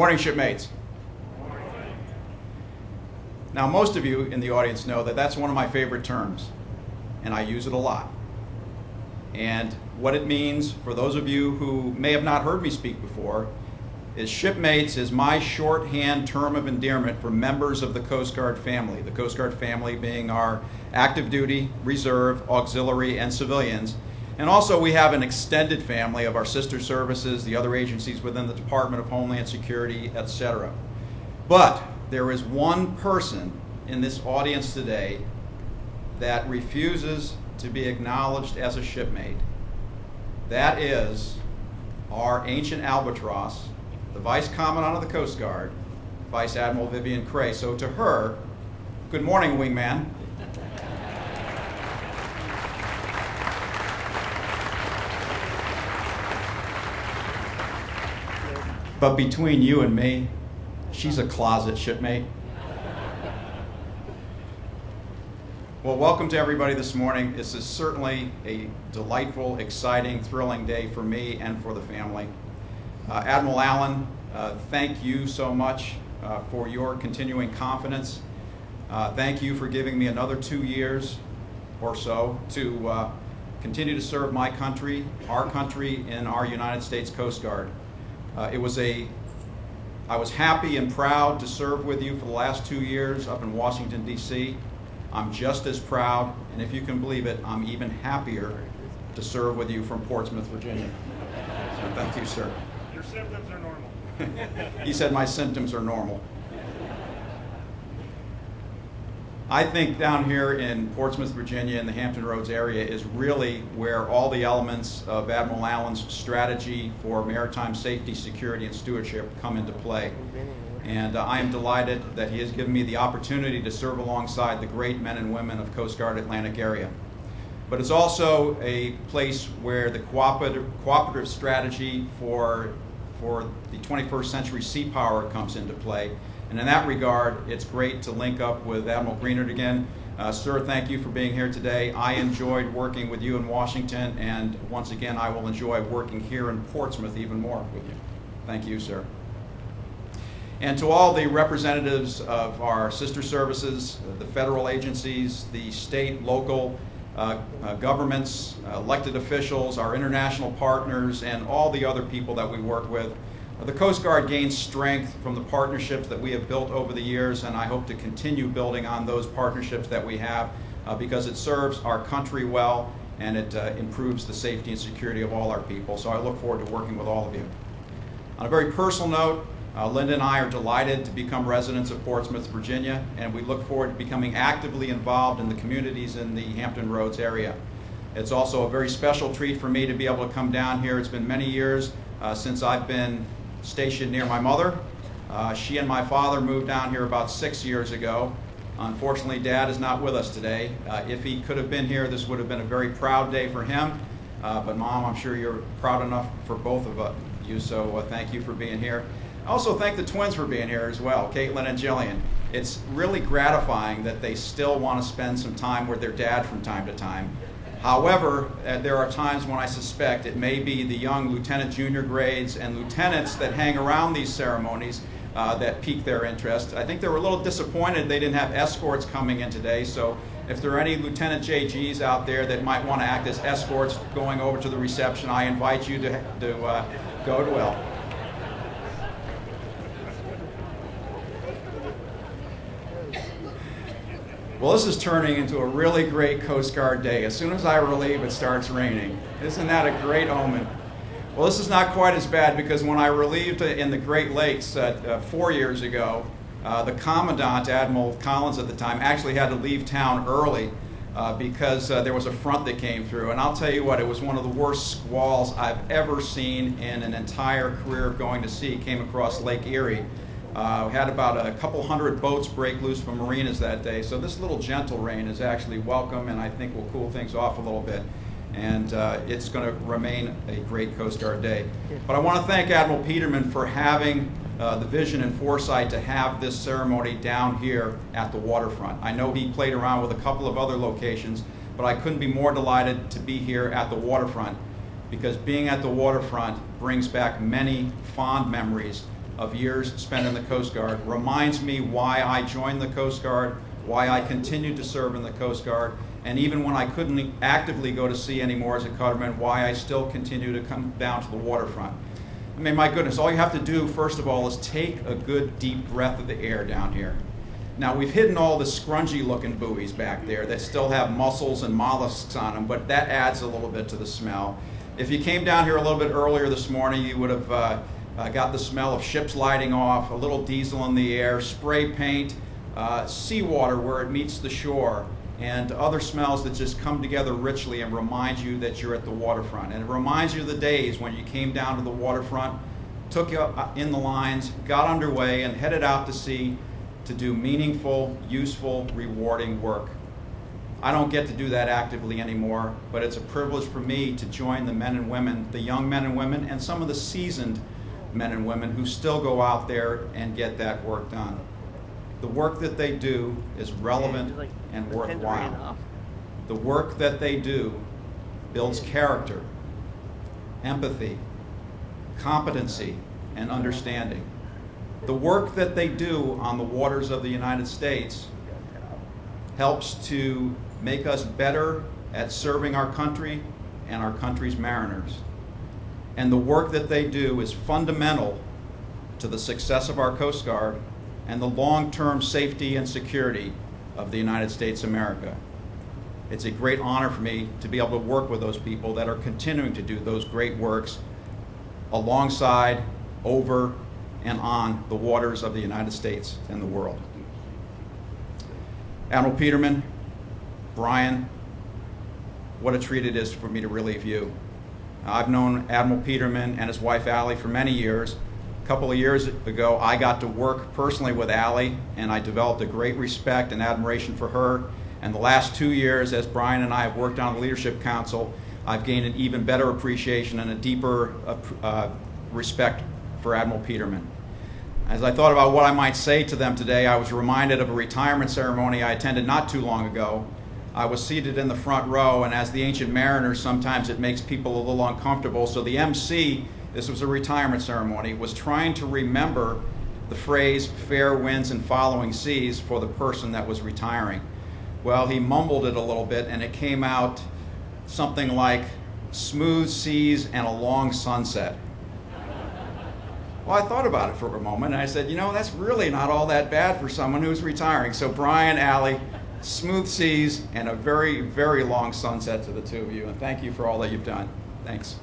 morning, shipmates. Now, most of you in the audience know that that's one of my favorite terms, and I use it a lot. And what it means, for those of you who may have not heard me speak before, is shipmates is my shorthand term of endearment for members of the Coast Guard family. The Coast Guard family being our active duty, reserve, auxiliary, and civilians. And also we have an extended family of our sister services, the other agencies within the Department of Homeland Security, etc. But there is one person in this audience today that refuses to be acknowledged as a shipmate. That is our ancient albatross, the Vice Commandant of the Coast Guard, Vice Admiral Vivian Cray. So to her, good morning, wingman. But between you and me, she's a closet shipmate. Well, welcome to everybody this morning. This is certainly a delightful, exciting, thrilling day for me and for the family. Admiral Allen, thank you so much for your continuing confidence. Thank you for giving me another 2 years or so to continue to serve my country, our country, in our United States Coast Guard. I was happy and proud to serve with you for the last 2 years up in Washington, D.C. I'm just as proud, and if you can believe it, I'm even happier to serve with you from Portsmouth, Virginia. So thank you, sir. Your symptoms are normal. He said my symptoms are normal. I think down here in Portsmouth, Virginia, in the Hampton Roads area is really where all the elements of Admiral Allen's strategy for maritime safety, security, and stewardship come into play. And I am delighted that he has given me the opportunity to serve alongside the great men and women of Coast Guard LantArea. But it's also a place where the cooperative strategy for the 21st century sea power comes into play. And in that regard, it's great to link up with Admiral Greenert again. Sir, thank you for being here today. I enjoyed working with you in Washington, and once again, I will enjoy working here in Portsmouth even more with you. Thank you, sir. And to all the representatives of our sister services, the federal agencies, the state, local governments, elected officials, our international partners, and all the other people that we work with, the Coast Guard gains strength from the partnerships that we have built over the years, and I hope to continue building on those partnerships that we have because it serves our country well and it improves the safety and security of all our people. So I look forward to working with all of you. On a very personal note, Linda and I are delighted to become residents of Portsmouth, Virginia, and we look forward to becoming actively involved in the communities in the Hampton Roads area. It's also a very special treat for me to be able to come down here. It's been many years since I've been stationed near my mother. She and my father moved down here about 6 years ago. Unfortunately, Dad is not with us today. If he could have been here, this would have been a very proud day for him. But Mom, I'm sure you're proud enough for both of you, so thank you for being here. I also thank the twins for being here as well, Caitlin and Jillian. It's really gratifying that they still want to spend some time with their dad from time to time. However, there are times when I suspect it may be the young lieutenant junior grades and lieutenants that hang around these ceremonies that pique their interest. I think they were a little disappointed they didn't have escorts coming in today, so if there are any Lieutenant JGs out there that might want to act as escorts going over to the reception, I invite you to go to well. Well, this is turning into a really great Coast Guard day. As soon as I relieve, it starts raining. Isn't that a great omen? Well, this is not quite as bad because when I relieved in the Great Lakes 4 years ago, the Commandant, Admiral Collins at the time, actually had to leave town early because there was a front that came through. And I'll tell you what, it was one of the worst squalls I've ever seen in an entire career of going to sea. It came across Lake Erie. We had about a couple hundred boats break loose from marinas that day, so this little gentle rain is actually welcome and I think will cool things off a little bit. And it's going to remain a great Coast Guard day. But I want to thank Admiral Peterman for having the vision and foresight to have this ceremony down here at the waterfront. I know he played around with a couple of other locations, but I couldn't be more delighted to be here at the waterfront because being at the waterfront brings back many fond memories of years spent in the Coast Guard reminds me why I joined the Coast Guard, why I continued to serve in the Coast Guard, and even when I couldn't actively go to sea anymore as a cutter, why I still continue to come down to the waterfront. I mean, my goodness, all you have to do, first of all, is take a good deep breath of the air down here. Now, we've hidden all the scrungy-looking buoys back there that still have mussels and mollusks on them, but that adds a little bit to the smell. If you came down here a little bit earlier this morning, you would have got the smell of ships lighting off, a little diesel in the air, spray paint, seawater where it meets the shore, and other smells that just come together richly and remind you that you're at the waterfront. And it reminds you of the days when you came down to the waterfront, took you in the lines, got underway, and headed out to sea to do meaningful, useful, rewarding work. I don't get to do that actively anymore, but it's a privilege for me to join the men and women, the young men and women, and some of the seasoned men and women who still go out there and get that work done. The work that they do is relevant and worthwhile. The work that they do builds character, empathy, competency, and understanding. The work that they do on the waters of the United States helps to make us better at serving our country and our country's mariners. And the work that they do is fundamental to the success of our Coast Guard and the long-term safety and security of the United States of America. It's a great honor for me to be able to work with those people that are continuing to do those great works alongside, over, and on the waters of the United States and the world. Admiral Peterman, Brian, what a treat it is for me to relieve you. I've known Admiral Peterman and his wife Allie for many years. A couple of years ago, I got to work personally with Allie, and I developed a great respect and admiration for her. And the last 2 years, as Brian and I have worked on the Leadership Council, I've gained an even better appreciation and a deeper respect for Admiral Peterman. As I thought about what I might say to them today, I was reminded of a retirement ceremony I attended not too long ago. I was seated in the front row, and as the ancient mariners, sometimes it makes people a little uncomfortable. So the MC, this was a retirement ceremony, was trying to remember the phrase, fair winds and following seas, for the person that was retiring. Well, he mumbled it a little bit, and it came out something like, smooth seas and a long sunset. Well, I thought about it for a moment, and I said, you know, that's really not all that bad for someone who's retiring. So Brian, Allie, smooth seas and a very, very long sunset to the two of you, and thank you for all that you've done. Thanks.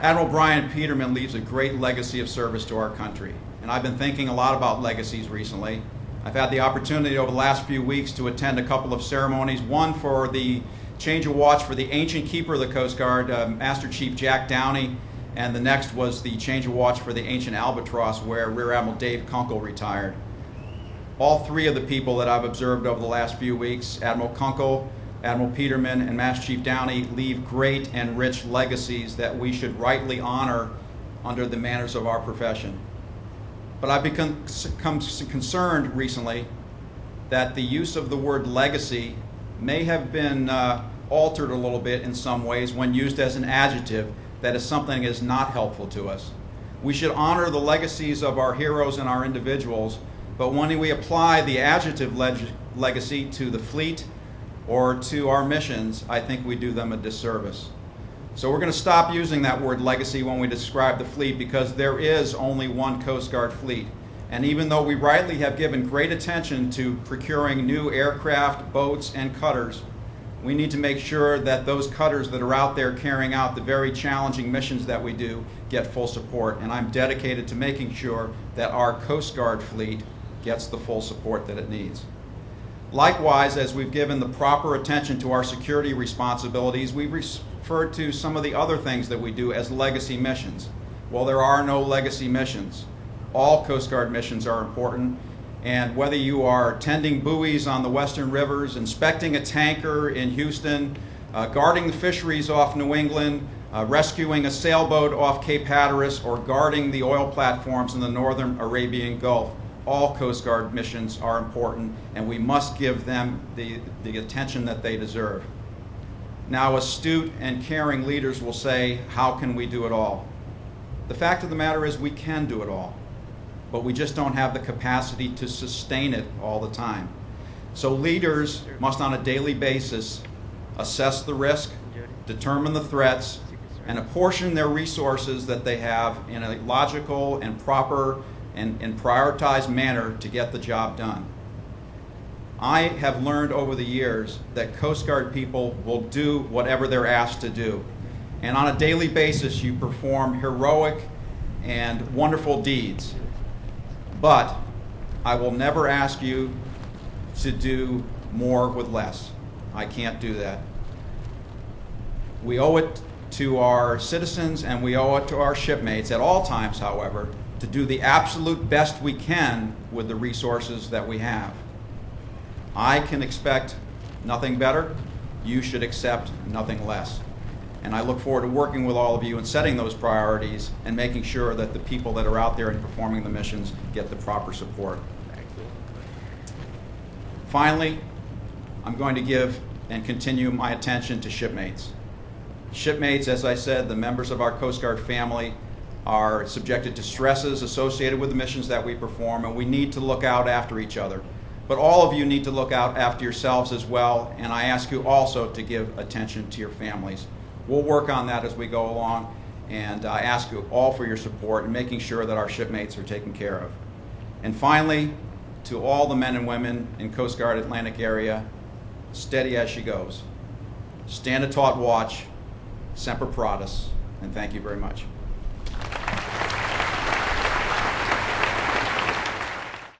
Admiral Brian Peterman leaves a great legacy of service to our country, and I've been thinking a lot about legacies recently. I've had the opportunity over the last few weeks to attend a couple of ceremonies, one for the change of watch for the ancient keeper of the Coast Guard, Master Chief Jack Downey, and the next was the change of watch for the ancient Albatross, where Rear Admiral Dave Kunkel retired. All three of the people that I've observed over the last few weeks, Admiral Kunkel, Admiral Peterman, and Master Chief Downey, leave great and rich legacies that we should rightly honor under the manners of our profession. But I've become concerned recently that the use of the word legacy may have been altered a little bit in some ways when used as an adjective that is something that is not helpful to us. We should honor the legacies of our heroes and our individuals, but when we apply the adjective legacy to the fleet or to our missions, I think we do them a disservice. So we're going to stop using that word legacy when we describe the fleet, because there is only one Coast Guard fleet. And even though we rightly have given great attention to procuring new aircraft, boats, and cutters, we need to make sure that those cutters that are out there carrying out the very challenging missions that we do get full support. And I'm dedicated to making sure that our Coast Guard fleet gets the full support that it needs. Likewise, as we've given the proper attention to our security responsibilities, we've referred to some of the other things that we do as legacy missions. Well, there are no legacy missions. All Coast Guard missions are important, and whether you are tending buoys on the western rivers, inspecting a tanker in Houston, guarding the fisheries off New England, rescuing a sailboat off Cape Hatteras, or guarding the oil platforms in the northern Arabian Gulf, all Coast Guard missions are important, and we must give them the attention that they deserve. Now, astute and caring leaders will say, how can we do it all? The fact of the matter is we can do it all, but we just don't have the capacity to sustain it all the time. So leaders must on a daily basis assess the risk, determine the threats, and apportion their resources that they have in a logical and proper and prioritized manner to get the job done. I have learned over the years that Coast Guard people will do whatever they're asked to do. And on a daily basis, you perform heroic and wonderful deeds. But I will never ask you to do more with less. I can't do that. We owe it to our citizens and we owe it to our shipmates at all times, however, to do the absolute best we can with the resources that we have. I can expect nothing better. You should accept nothing less. And I look forward to working with all of you and setting those priorities and making sure that the people that are out there and performing the missions get the proper support. Finally, I'm going to give and continue my attention to shipmates. Shipmates, as I said, the members of our Coast Guard family are subjected to stresses associated with the missions that we perform, and we need to look out after each other. But all of you need to look out after yourselves as well, and I ask you also to give attention to your families. We'll work on that as we go along, and I ask you all for your support in making sure that our shipmates are taken care of. And finally, to all the men and women in Coast Guard Atlantic area, steady as she goes. Stand a taut watch, semper paratus, and thank you very much.